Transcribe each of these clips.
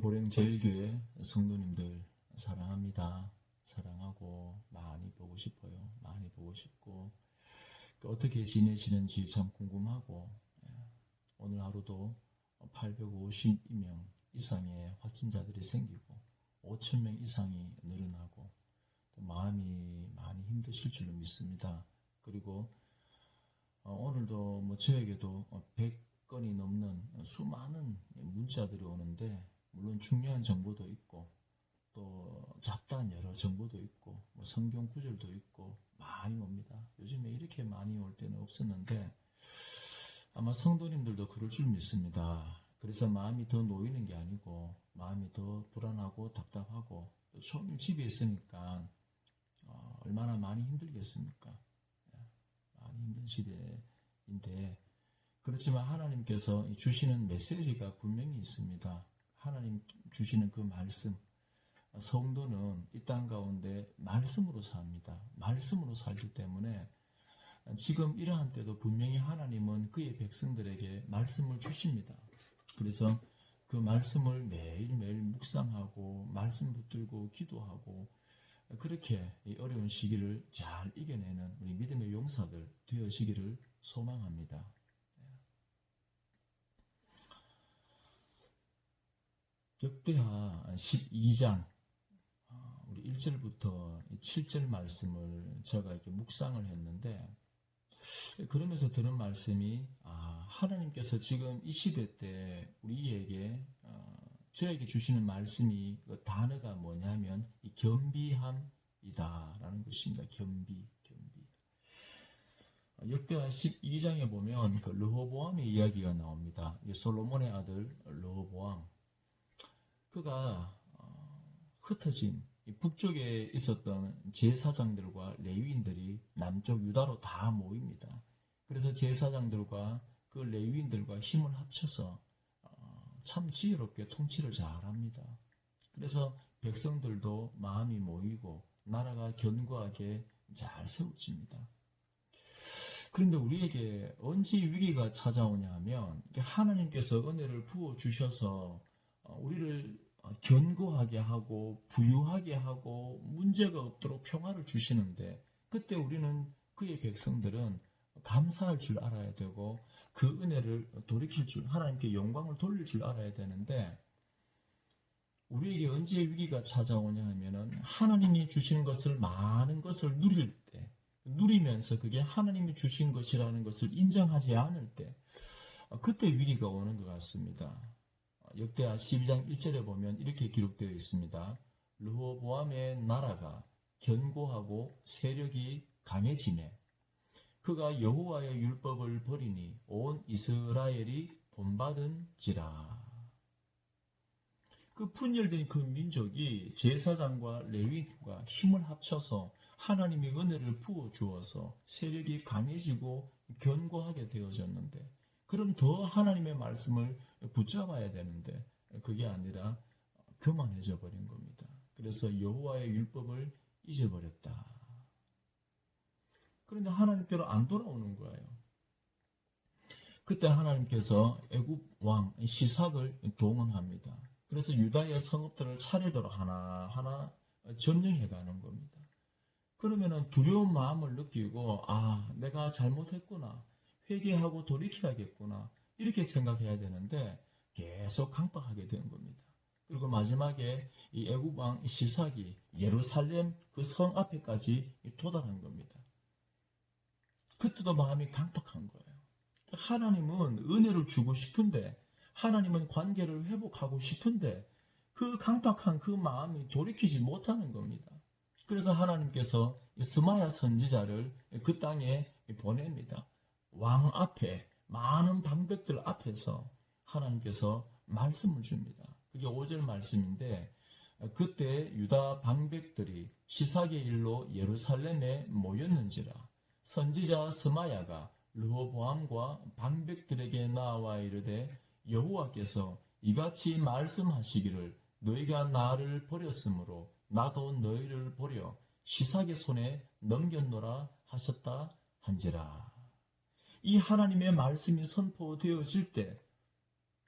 고령 제일교회 성도님들 사랑합니다. 사랑하고 많이 보고 싶어요. 많이 보고 싶고 어떻게 지내시는지 참 궁금하고 오늘 하루도 852명 이상의 확진자들이 생기고 5,000명 이상이 늘어나고 또 마음이 많이 힘드실 줄로 믿습니다. 그리고 오늘도 저에게도 100건이 넘는 수많은 문자들이 오는데 물론 중요한 정보도 있고 또 잡다한 여러 정보도 있고 성경 구절도 있고 많이 옵니다. 요즘에 이렇게 많이 올 때는 없었는데 아마 성도님들도 그럴 줄 믿습니다. 그래서 마음이 더 놓이는 게 아니고 마음이 더 불안하고 답답하고 또 종일 집에 있으니까 얼마나 많이 힘들겠습니까? 많이 힘든 시대인데 그렇지만 하나님께서 주시는 메시지가 분명히 있습니다. 하나님 주시는 그 말씀, 성도는 이 땅 가운데 말씀으로 삽니다. 말씀으로 살기 때문에 지금 이러한 때도 분명히 하나님은 그의 백성들에게 말씀을 주십니다. 그래서 그 말씀을 매일매일 묵상하고 말씀 붙들고 기도하고 그렇게 이 어려운 시기를 잘 이겨내는 우리 믿음의 용사들 되어지기를 소망합니다. 역대하 12장 우리 1절부터 7절 말씀을 제가 이렇게 묵상을 했는데 그러면서 들은 말씀이 하나님께서 지금 이 시대 때 우리에게 저에게 주시는 말씀이 그 단어가 뭐냐면 이 겸비함이다라는 것입니다. 겸비. 역대하 12장에 보면 그 르호보암의 이야기가 나옵니다. 솔로몬의 아들 르호보암. 그가 흩어진 북쪽에 있었던 제사장들과 레위인들이 남쪽 유다로 다 모입니다. 그래서 제사장들과 그 레위인들과 힘을 합쳐서 참 지혜롭게 통치를 잘합니다. 그래서 백성들도 마음이 모이고 나라가 견고하게 잘 세워집니다. 그런데 우리에게 언제 위기가 찾아오냐 하면 하나님께서 은혜를 부어주셔서 우리를 견고하게 하고 부유하게 하고 문제가 없도록 평화를 주시는데 그때 우리는 그의 백성들은 감사할 줄 알아야 되고 그 은혜를 돌이킬 줄 하나님께 영광을 돌릴 줄 알아야 되는데 우리에게 언제 위기가 찾아오냐 하면은 하나님이 주신 것을 많은 것을 누릴 때 누리면서 그게 하나님이 주신 것이라는 것을 인정하지 않을 때 그때 위기가 오는 것 같습니다. 역대하 12장 1절에 보면 이렇게 기록되어 있습니다. 르호보암의 나라가 견고하고 세력이 강해지매 그가 여호와의 율법을 버리니 온 이스라엘이 본받은지라. 그 분열된 그 민족이 제사장과 레위인과 힘을 합쳐서 하나님의 은혜를 부어주어서 세력이 강해지고 견고하게 되어졌는데 그럼 더 하나님의 말씀을 붙잡아야 되는데 그게 아니라 교만해져 버린 겁니다. 그래서 여호와의 율법을 잊어버렸다. 그런데 하나님께로 안 돌아오는 거예요. 그때 하나님께서 애굽 왕 시삭을 동원합니다. 그래서 유다의 성읍들을 차례대로 하나하나 점령해가는 겁니다. 그러면은 두려운 마음을 느끼고 내가 잘못했구나. 회개하고 돌이켜야겠구나. 이렇게 생각해야 되는데 계속 강박하게 된 겁니다. 그리고 마지막에 이 애굽 왕 시삭이 예루살렘 그 성 앞에까지 도달한 겁니다. 그때도 마음이 강박한 거예요. 하나님은 은혜를 주고 싶은데 하나님은 관계를 회복하고 싶은데 그 강박한 그 마음이 돌이키지 못하는 겁니다. 그래서 하나님께서 스마야 선지자를 그 땅에 보냅니다. 왕 앞에 많은 방백들 앞에서 하나님께서 말씀을 줍니다. 그게 5절 말씀인데 그때 유다 방백들이 시삭의 일로 예루살렘에 모였는지라 선지자 스마야가 르호보암과 방백들에게 나와 이르되 여호와께서 이같이 말씀하시기를 너희가 나를 버렸으므로 나도 너희를 버려 시삭의 손에 넘겼노라 하셨다 한지라. 이 하나님의 말씀이 선포되어질 때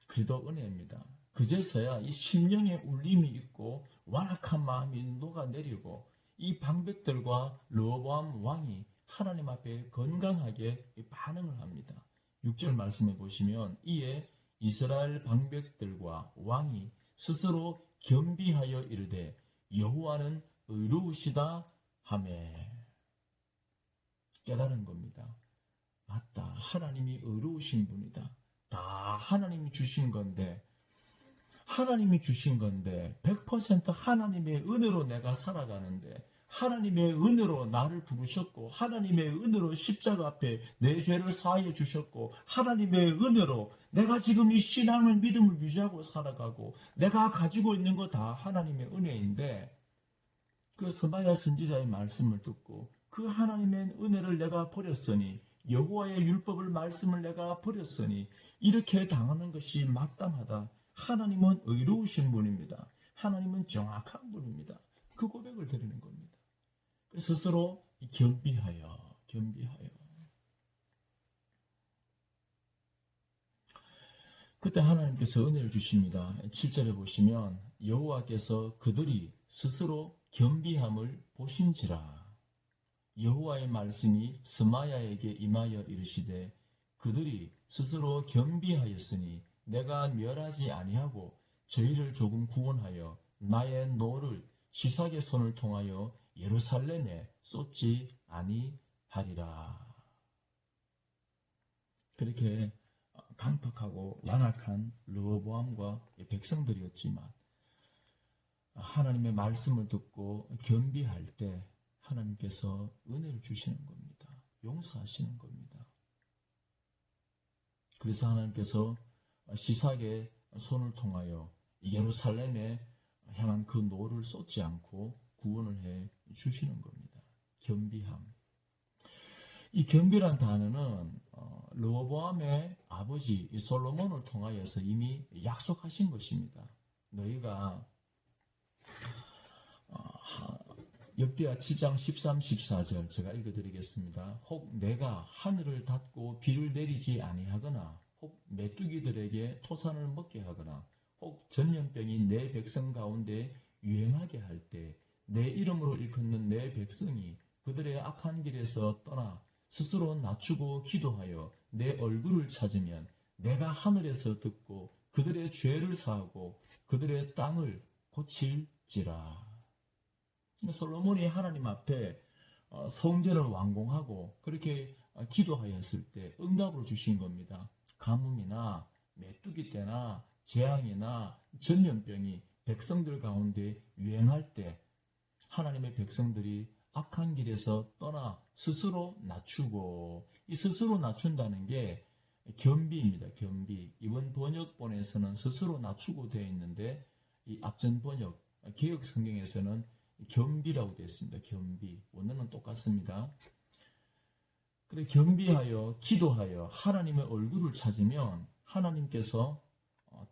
그래도 은혜입니다. 그제서야 이 심령의 울림이 있고 완악한 마음이 녹아내리고 이 방백들과 르호보암 왕이 하나님 앞에 건강하게 반응을 합니다. 6절 말씀해 보시면 이에 이스라엘 방백들과 왕이 스스로 겸비하여 이르되 여호와는 의로우시다 하매. 깨달은 겁니다. 맞다. 하나님이 의로우신 분이다. 다 하나님이 주신 건데 100% 하나님의 은혜로 내가 살아가는데 하나님의 은혜로 나를 부르셨고 하나님의 은혜로 십자가 앞에 내 죄를 사하여 주셨고 하나님의 은혜로 내가 지금 이 신앙을 믿음을 유지하고 살아가고 내가 가지고 있는 거 다 하나님의 은혜인데 그 스마야 선지자의 말씀을 듣고 그 하나님의 은혜를 내가 버렸으니 여호와의 율법을 말씀을 내가 버렸으니 이렇게 당하는 것이 마땅하다. 하나님은 의로우신 분입니다. 하나님은 정확한 분입니다. 그 고백을 드리는 겁니다. 스스로 겸비하여. 그때 하나님께서 은혜를 주십니다. 7절에 보시면 여호와께서 그들이 스스로 겸비함을 보신지라. 여호와의 말씀이 스마야에게 임하여 이르시되 그들이 스스로 겸비하였으니 내가 멸하지 아니하고 저희를 조금 구원하여 나의 노를 시삭의 손을 통하여 예루살렘에 쏟지 아니하리라. 그렇게 강팍하고 완악한 르호보암과 백성들이었지만 하나님의 말씀을 듣고 겸비할 때 하나님께서 은혜를 주시는 겁니다. 용서하시는 겁니다. 그래서 하나님께서 시삭의 손을 통하여 예루살렘에 향한 그 노를 쏟지 않고 구원을 해 주시는 겁니다. 겸비함. 이 겸비란 단어는 르호보암의 아버지 솔로몬을 통하여서 이미 약속하신 것입니다. 너희가 역대하 7장 13, 14절 제가 읽어드리겠습니다. 혹 내가 하늘을 닫고 비를 내리지 아니하거나 혹 메뚜기들에게 토산을 먹게 하거나 혹 전염병이 내 백성 가운데 유행하게 할 때 내 이름으로 일컫는 내 백성이 그들의 악한 길에서 떠나 스스로 낮추고 기도하여 내 얼굴을 찾으면 내가 하늘에서 듣고 그들의 죄를 사하고 그들의 땅을 고칠지라. 솔로몬이 하나님 앞에 성전을 완공하고 그렇게 기도하였을 때 응답을 주신 겁니다. 가뭄이나 메뚜기 떼나 재앙이나 전염병이 백성들 가운데 유행할 때 하나님의 백성들이 악한 길에서 떠나 스스로 낮추고, 이 스스로 낮춘다는 게 겸비입니다. 겸비. 이번 번역본에서는 스스로 낮추고 되어 있는데 이 앞전 번역 개역 성경에서는 겸비라고 되어 있습니다. 겸비. 원어는 똑같습니다. 그래 겸비하여 기도하여 하나님의 얼굴을 찾으면 하나님께서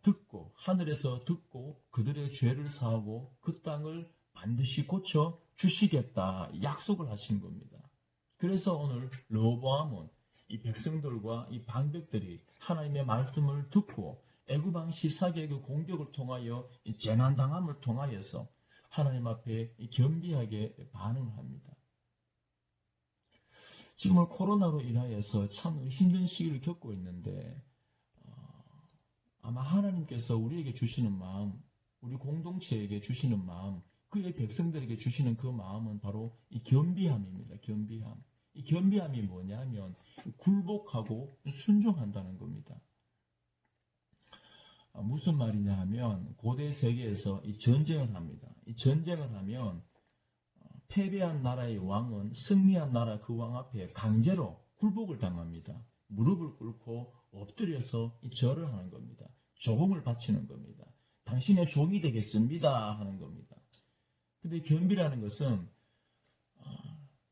듣고 하늘에서 듣고 그들의 죄를 사하고 그 땅을 반드시 고쳐 주시겠다 약속을 하신 겁니다. 그래서 오늘 르호보암은 이 백성들과 이 방백들이 하나님의 말씀을 듣고 애굽 왕 시삭의 그 공격을 통하여 이 재난 당함을 통하여서 하나님 앞에 겸비하게 반응을 합니다. 지금은 코로나로 인하여서 참 힘든 시기를 겪고 있는데 아마 하나님께서 우리에게 주시는 마음, 우리 공동체에게 주시는 마음, 그의 백성들에게 주시는 그 마음은 바로 이 겸비함입니다. 겸비함. 이 겸비함이 뭐냐면 굴복하고 순종한다는 겁니다. 무슨 말이냐 하면 고대 세계에서 이 전쟁을 합니다. 이 전쟁을 하면 패배한 나라의 왕은 승리한 나라 그 왕 앞에 강제로 굴복을 당합니다. 무릎을 꿇고 엎드려서 이 절을 하는 겁니다. 조공을 바치는 겁니다. 당신의 종이 되겠습니다 하는 겁니다. 근데 겸비라는 것은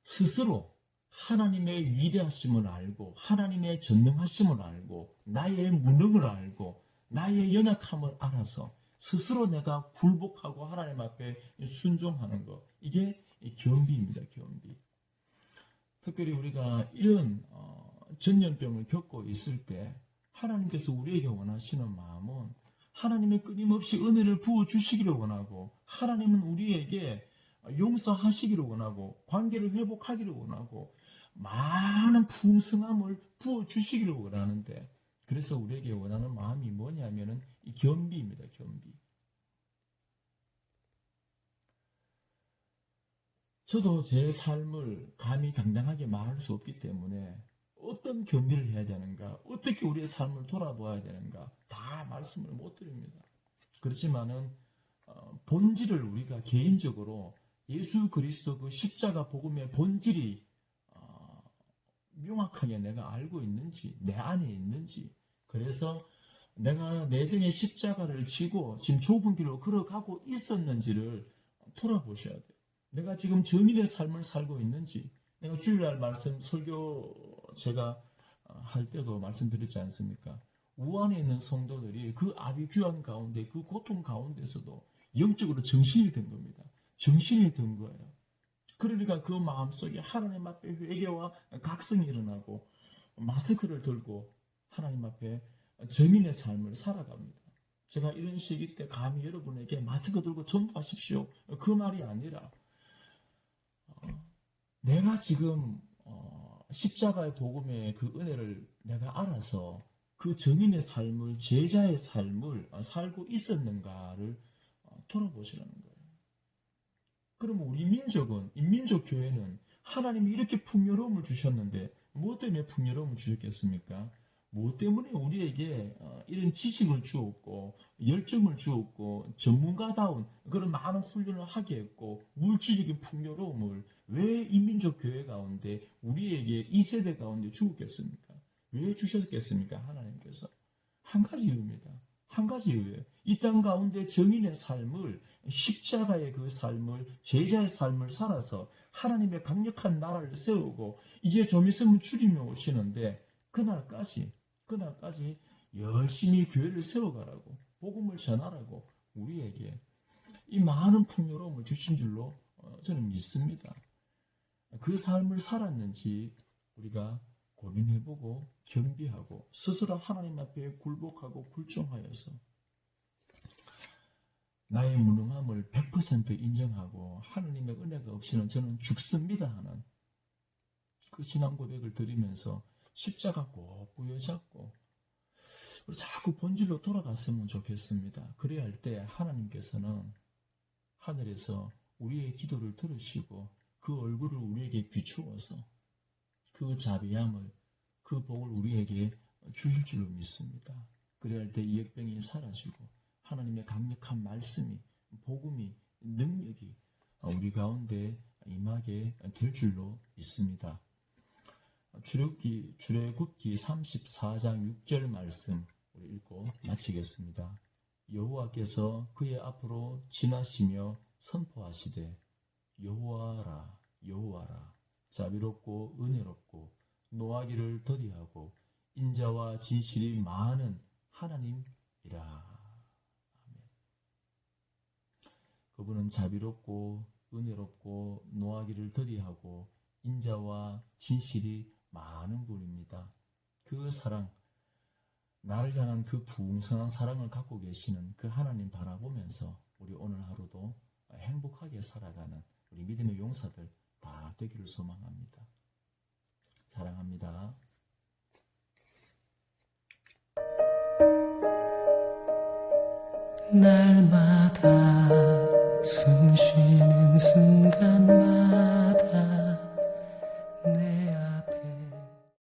스스로 하나님의 위대하심을 알고 하나님의 전능하심을 알고 나의 무능을 알고 나의 연약함을 알아서 스스로 내가 굴복하고 하나님 앞에 순종하는 것, 이게 겸비입니다. 겸비. 특별히 우리가 이런 전염병을 겪고 있을 때 하나님께서 우리에게 원하시는 마음은 하나님의 끊임없이 은혜를 부어주시기를 원하고, 하나님은 우리에게 용서하시기를 원하고, 관계를 회복하기를 원하고, 많은 풍성함을 부어주시기를 원하는데, 그래서 우리에게 원하는 마음이 뭐냐면은 이 겸비입니다. 겸비. 저도 제 삶을 감히 당당하게 말할 수 없기 때문에 어떤 겸비를 해야 되는가, 어떻게 우리의 삶을 돌아보아야 되는가 다 말씀을 못 드립니다. 그렇지만은 본질을 우리가 개인적으로 예수 그리스도 그 십자가 복음의 본질이 명확하게 내가 알고 있는지, 내 안에 있는지, 그래서 내가 내 등에 십자가를 지고 지금 좁은 길로 걸어가고 있었는지를 돌아보셔야 돼요. 내가 지금 정인의 삶을 살고 있는지, 내가 주일날 말씀 설교 제가 할 때도 말씀드렸지 않습니까? 우한에 있는 성도들이 그 아비규환 가운데, 그 고통 가운데서도 영적으로 정신이 든 겁니다. 정신이 든 거예요. 그러니까 그 마음속에 하나님 앞에 회개와 각성이 일어나고 마스크를 들고 하나님 앞에 정인의 삶을 살아갑니다. 제가 이런 시기 때 감히 여러분에게 마스크 들고 전도하십시오, 그 말이 아니라 내가 지금 십자가의 복음의 그 은혜를 내가 알아서 그 정인의 삶을, 제자의 삶을 살고 있었는가를 돌아보시라는 거예요. 그러면 우리 민족은, 인민족교회는 하나님이 이렇게 풍요로움을 주셨는데 뭐 때문에 풍요로움을 주셨겠습니까? 뭐 때문에 우리에게 이런 지식을 주었고 열정을 주었고 전문가다운 그런 많은 훈련을 하게 했고 물질적인 풍요로움을 왜 인민족교회 가운데 우리에게 이 세대 가운데 주었겠습니까? 왜 주셨겠습니까? 하나님께서 한 가지 이유입니다. 한 가지 이유예요. 이 땅 가운데 정인의 삶을, 십자가의 그 삶을, 제자의 삶을 살아서 하나님의 강력한 나라를 세우고 이제 좀 있으면 주님이 오시는데 그날까지 열심히 교회를 세워가라고, 복음을 전하라고 우리에게 이 많은 풍요로움을 주신 줄로 저는 믿습니다. 그 삶을 살았는지 우리가 고민해보고 겸비하고 스스로 하나님 앞에 굴복하고 굴종하여서 나의 무능함을 100% 인정하고 하나님의 은혜가 없이는 저는 죽습니다 하는 그 신앙 고백을 드리면서 십자가 꼭 부여잡고 자꾸 본질로 돌아갔으면 좋겠습니다. 그래야 할 때 하나님께서는 하늘에서 우리의 기도를 들으시고 그 얼굴을 우리에게 비추어서 그 자비함을, 그 복을 우리에게 주실 줄로 믿습니다. 그래야 할 때 이 역병이 사라지고 하나님의 강력한 말씀이, 복음이, 능력이 우리 가운데 임하게 될 줄로 믿습니다. 출애굽기 34장 6절 말씀 우리 읽고 마치겠습니다. 여호와께서 그의 앞으로 지나시며 선포하시되 여호와라 여호와라 자비롭고 은혜롭고 노하기를 더디하고 인자와 진실이 많은 하나님이라. 아멘. 그분은 자비롭고 은혜롭고 노하기를 더디하고 인자와 진실이 많은 분입니다. 그 사랑, 나를 향한 그 풍성한 사랑을 갖고 계시는 그 하나님 바라보면서 우리 오늘 하루도 행복하게 살아가는 우리 믿음의 용사들 다 되기를 소망합니다. 사랑합니다.